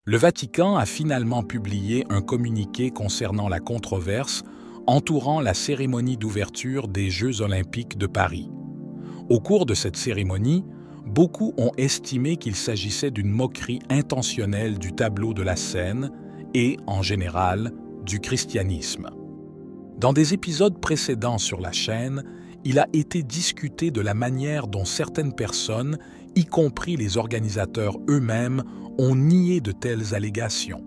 Le Vatican a finalement publié un communiqué concernant la controverse entourant la cérémonie d'ouverture des Jeux olympiques de Paris. Au cours de cette cérémonie, beaucoup ont estimé qu'il s'agissait d'une moquerie intentionnelle du tableau de la scène et, en général, du christianisme. Dans des épisodes précédents sur la chaîne, il a été discuté de la manière dont certaines personnes, y compris les organisateurs eux-mêmes, ont nié de telles allégations.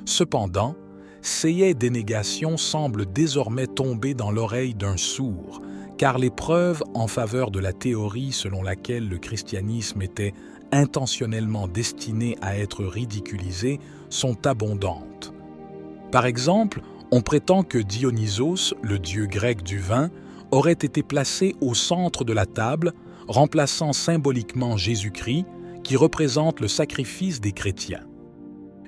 Cependant, ces dénégations semblent désormais tomber dans l'oreille d'un sourd, car les preuves en faveur de la théorie selon laquelle le christianisme était intentionnellement destiné à être ridiculisé sont abondantes. Par exemple, on prétend que Dionysos, le dieu grec du vin, aurait été placé au centre de la table, remplaçant symboliquement Jésus-Christ, qui représente le sacrifice des chrétiens.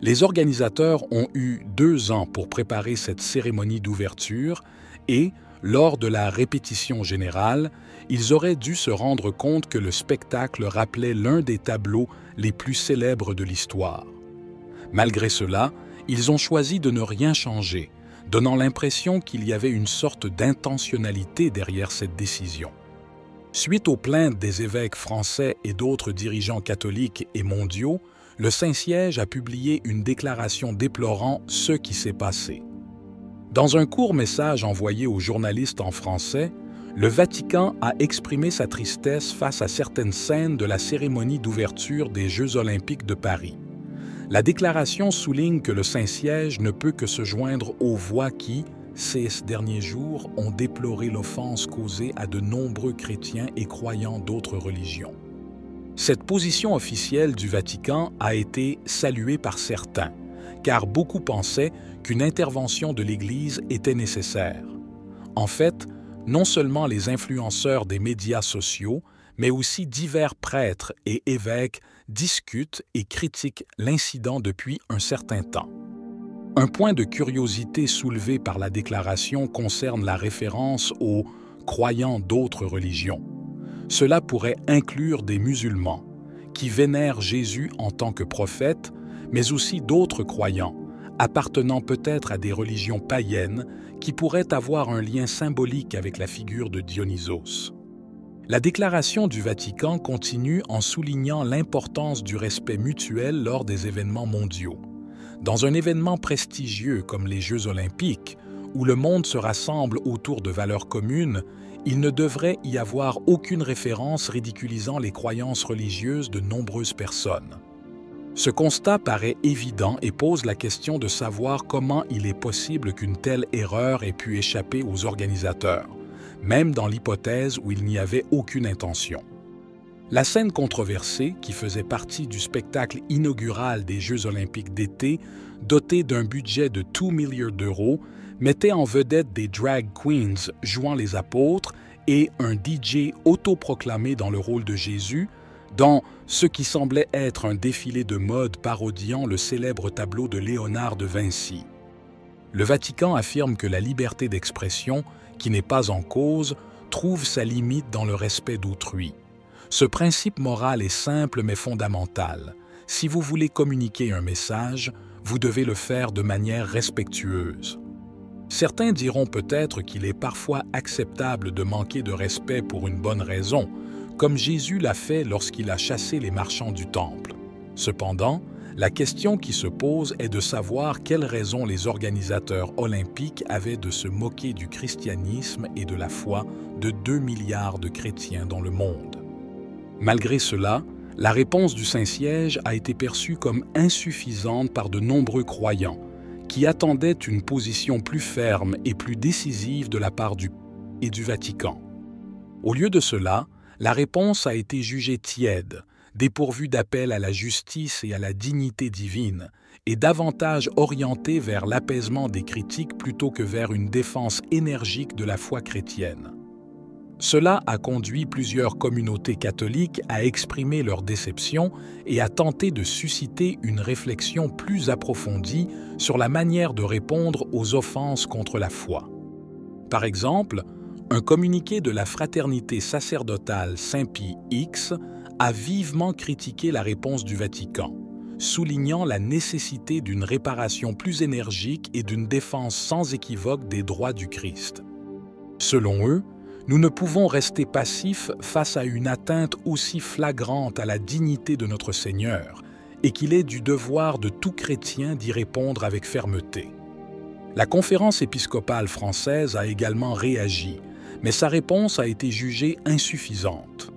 Les organisateurs ont eu 2 ans pour préparer cette cérémonie d'ouverture et, lors de la répétition générale, ils auraient dû se rendre compte que le spectacle rappelait l'un des tableaux les plus célèbres de l'histoire. Malgré cela, ils ont choisi de ne rien changer, donnant l'impression qu'il y avait une sorte d'intentionnalité derrière cette décision. Suite aux plaintes des évêques français et d'autres dirigeants catholiques et mondiaux, le Saint-Siège a publié une déclaration déplorant ce qui s'est passé. Dans un court message envoyé aux journalistes en français, le Vatican a exprimé sa tristesse face à certaines scènes de la cérémonie d'ouverture des Jeux olympiques de Paris. La déclaration souligne que le Saint-Siège ne peut que se joindre aux voix qui, ces derniers jours, ont déploré l'offense causée à de nombreux chrétiens et croyants d'autres religions. Cette position officielle du Vatican a été saluée par certains, car beaucoup pensaient qu'une intervention de l'Église était nécessaire. En fait, non seulement les influenceurs des médias sociaux, mais aussi divers prêtres et évêques discutent et critiquent l'incident depuis un certain temps. Un point de curiosité soulevé par la déclaration concerne la référence aux croyants d'autres religions. Cela pourrait inclure des musulmans, qui vénèrent Jésus en tant que prophète, mais aussi d'autres croyants, appartenant peut-être à des religions païennes, qui pourraient avoir un lien symbolique avec la figure de Dionysos. La déclaration du Vatican continue en soulignant l'importance du respect mutuel lors des événements mondiaux. Dans un événement prestigieux comme les Jeux olympiques, où le monde se rassemble autour de valeurs communes, il ne devrait y avoir aucune référence ridiculisant les croyances religieuses de nombreuses personnes. Ce constat paraît évident et pose la question de savoir comment il est possible qu'une telle erreur ait pu échapper aux organisateurs, même dans l'hypothèse où il n'y avait aucune intention. La scène controversée, qui faisait partie du spectacle inaugural des Jeux olympiques d'été, dotée d'un budget de 2 millions d'euros, mettait en vedette des drag queens jouant les apôtres et un DJ autoproclamé dans le rôle de Jésus, dans ce qui semblait être un défilé de mode parodiant le célèbre tableau de Léonard de Vinci. Le Vatican affirme que la liberté d'expression, qui n'est pas en cause, trouve sa limite dans le respect d'autrui. Ce principe moral est simple mais fondamental. Si vous voulez communiquer un message, vous devez le faire de manière respectueuse. Certains diront peut-être qu'il est parfois acceptable de manquer de respect pour une bonne raison, comme Jésus l'a fait lorsqu'il a chassé les marchands du temple. Cependant, la question qui se pose est de savoir quelles raisons les organisateurs olympiques avaient de se moquer du christianisme et de la foi de 2 milliards de chrétiens dans le monde. Malgré cela, la réponse du Saint-Siège a été perçue comme insuffisante par de nombreux croyants, qui attendaient une position plus ferme et plus décisive de la part du Vatican. Au lieu de cela, la réponse a été jugée tiède, dépourvue d'appel à la justice et à la dignité divine, et davantage orientée vers l'apaisement des critiques plutôt que vers une défense énergique de la foi chrétienne. Cela a conduit plusieurs communautés catholiques à exprimer leur déception et à tenter de susciter une réflexion plus approfondie sur la manière de répondre aux offenses contre la foi. Par exemple, un communiqué de la fraternité sacerdotale Saint-Pie X a vivement critiqué la réponse du Vatican, soulignant la nécessité d'une réparation plus énergique et d'une défense sans équivoque des droits du Christ. Selon eux, nous ne pouvons rester passifs face à une atteinte aussi flagrante à la dignité de notre Seigneur et qu'il est du devoir de tout chrétien d'y répondre avec fermeté. La Conférence épiscopale française a également réagi, mais sa réponse a été jugée insuffisante.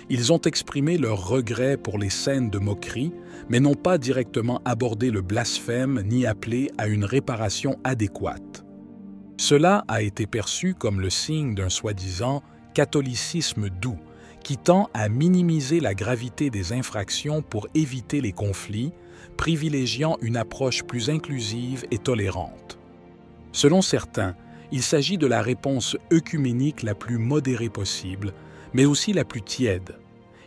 Ils ont exprimé leur regret pour les scènes de moquerie, mais n'ont pas directement abordé le blasphème ni appelé à une réparation adéquate. Cela a été perçu comme le signe d'un soi-disant catholicisme doux, qui tend à minimiser la gravité des infractions pour éviter les conflits, privilégiant une approche plus inclusive et tolérante. Selon certains, il s'agit de la réponse œcuménique la plus modérée possible, mais aussi la plus tiède.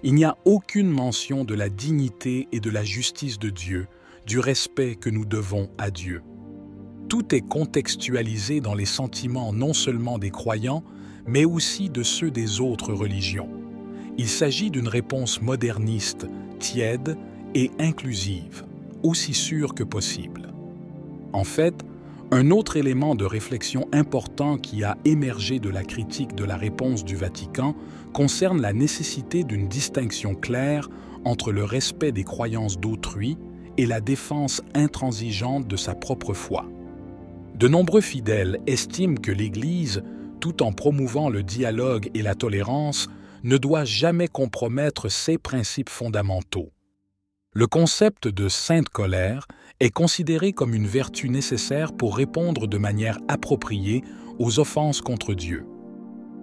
Il n'y a aucune mention de la dignité et de la justice de Dieu, du respect que nous devons à Dieu. Tout est contextualisé dans les sentiments non seulement des croyants, mais aussi de ceux des autres religions. Il s'agit d'une réponse moderniste, tiède et inclusive, aussi sûre que possible. En fait, un autre élément de réflexion important qui a émergé de la critique de la réponse du Vatican concerne la nécessité d'une distinction claire entre le respect des croyances d'autrui et la défense intransigeante de sa propre foi. De nombreux fidèles estiment que l'Église, tout en promouvant le dialogue et la tolérance, ne doit jamais compromettre ses principes fondamentaux. Le concept de sainte colère est considéré comme une vertu nécessaire pour répondre de manière appropriée aux offenses contre Dieu.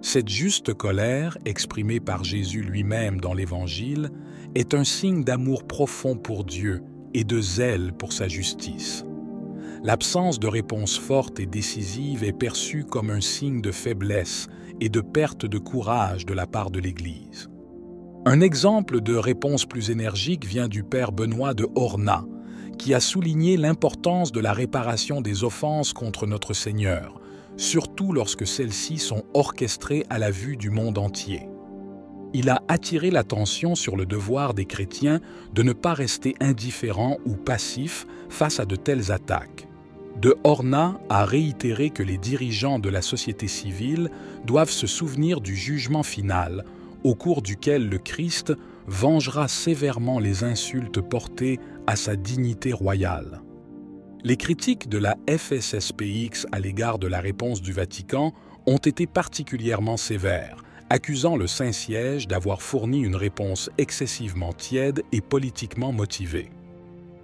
Cette juste colère, exprimée par Jésus lui-même dans l'Évangile, est un signe d'amour profond pour Dieu et de zèle pour sa justice. L'absence de réponse forte et décisive est perçue comme un signe de faiblesse et de perte de courage de la part de l'Église. Un exemple de réponse plus énergique vient du père Benoît de Horna, qui a souligné l'importance de la réparation des offenses contre notre Seigneur, surtout lorsque celles-ci sont orchestrées à la vue du monde entier. Il a attiré l'attention sur le devoir des chrétiens de ne pas rester indifférents ou passifs face à de telles attaques. De Horna a réitéré que les dirigeants de la société civile doivent se souvenir du jugement final, au cours duquel le Christ vengera sévèrement les insultes portées à sa dignité royale. Les critiques de la FSSPX à l'égard de la réponse du Vatican ont été particulièrement sévères, accusant le Saint-Siège d'avoir fourni une réponse excessivement tiède et politiquement motivée.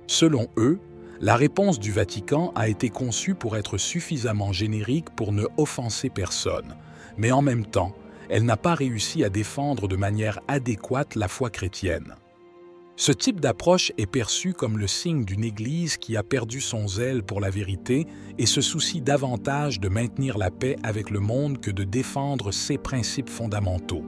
Selon eux, la réponse du Vatican a été conçue pour être suffisamment générique pour ne offenser personne, mais en même temps, elle n'a pas réussi à défendre de manière adéquate la foi chrétienne. Ce type d'approche est perçu comme le signe d'une Église qui a perdu son zèle pour la vérité et se soucie davantage de maintenir la paix avec le monde que de défendre ses principes fondamentaux.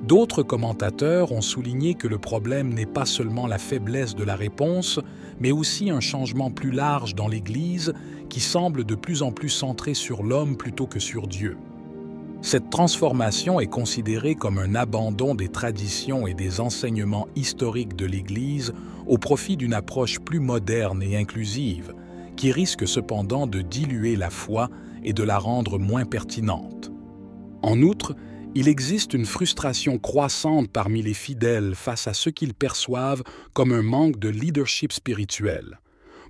D'autres commentateurs ont souligné que le problème n'est pas seulement la faiblesse de la réponse, mais aussi un changement plus large dans l'Église qui semble de plus en plus centré sur l'homme plutôt que sur Dieu. Cette transformation est considérée comme un abandon des traditions et des enseignements historiques de l'Église au profit d'une approche plus moderne et inclusive, qui risque cependant de diluer la foi et de la rendre moins pertinente. En outre, il existe une frustration croissante parmi les fidèles face à ce qu'ils perçoivent comme un manque de leadership spirituel.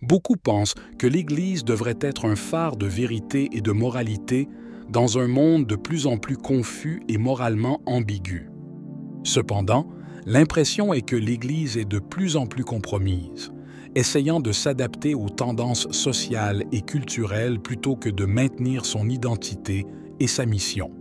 Beaucoup pensent que l'Église devrait être un phare de vérité et de moralité dans un monde de plus en plus confus et moralement ambigu. Cependant, l'impression est que l'Église est de plus en plus compromise, essayant de s'adapter aux tendances sociales et culturelles plutôt que de maintenir son identité et sa mission.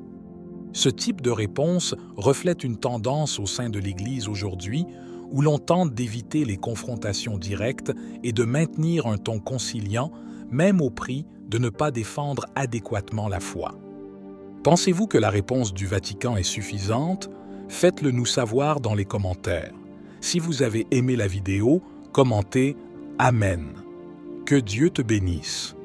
Ce type de réponse reflète une tendance au sein de l'Église aujourd'hui où l'on tente d'éviter les confrontations directes et de maintenir un ton conciliant, même au prix de ne pas défendre adéquatement la foi. Pensez-vous que la réponse du Vatican est suffisante? Faites-le nous savoir dans les commentaires. Si vous avez aimé la vidéo, commentez « Amen ». Que Dieu te bénisse.